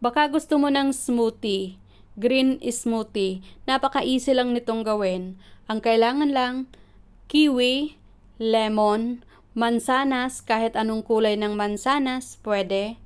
Baka gusto mo ng smoothie, green smoothie. Napaka-easy lang nitong gawin. Ang kailangan lang, kiwi, lemon, mansanas, kahit anong kulay ng mansanas, pwede.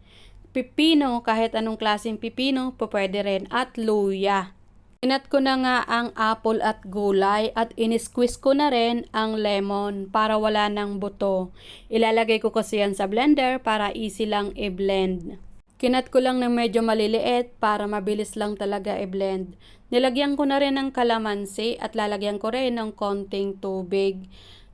Pipino, kahit anong klaseng pipino, pwede rin. At luya. Inat ko na nga ang apple at gulay at in-squeeze ko na rin ang lemon para wala ng buto. Ilalagay ko kasi yan sa blender para easy lang i-blend. Kinat ko lang ng medyo maliliit para mabilis lang talaga i-blend. Nilagyan ko na rin ng kalamansi at lalagyan ko rin ng konting tubig.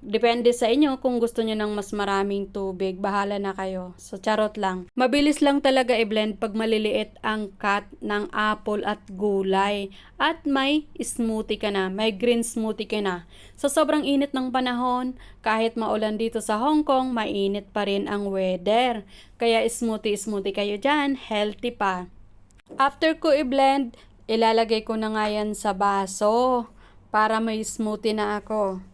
Depende sa inyo kung gusto nyo ng mas maraming tubig. Bahala na kayo. So, charot lang. Mabilis lang talaga i-blend pag maliliit ang cut ng apple at gulay. At may smoothie ka na. May green smoothie ka na. Sa sobrang init ng panahon, kahit maulan dito sa Hong Kong, mainit pa rin ang weather. Kaya smoothie kayo dyan. Healthy pa. After ko i-blend, ilalagay ko na nga yan sa baso para may smoothie na ako.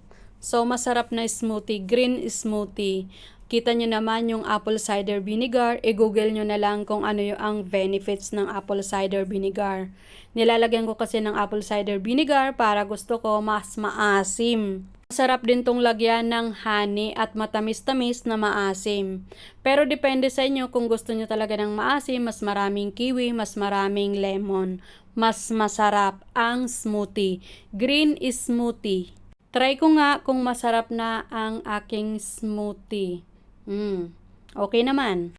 So, masarap na smoothie, green smoothie. Kita nyo naman yung apple cider vinegar. I-google nyo na lang kung ano yung ang benefits ng apple cider vinegar. Nilalagyan ko kasi ng apple cider vinegar para gusto ko mas maasim. Masarap din tong lagyan ng honey at matamis-tamis na maasim. Pero depende sa inyo kung gusto nyo talaga ng maasim, mas maraming kiwi, mas maraming lemon. Mas masarap ang smoothie. Green smoothie. Try ko nga kung masarap na ang aking smoothie. Okay naman.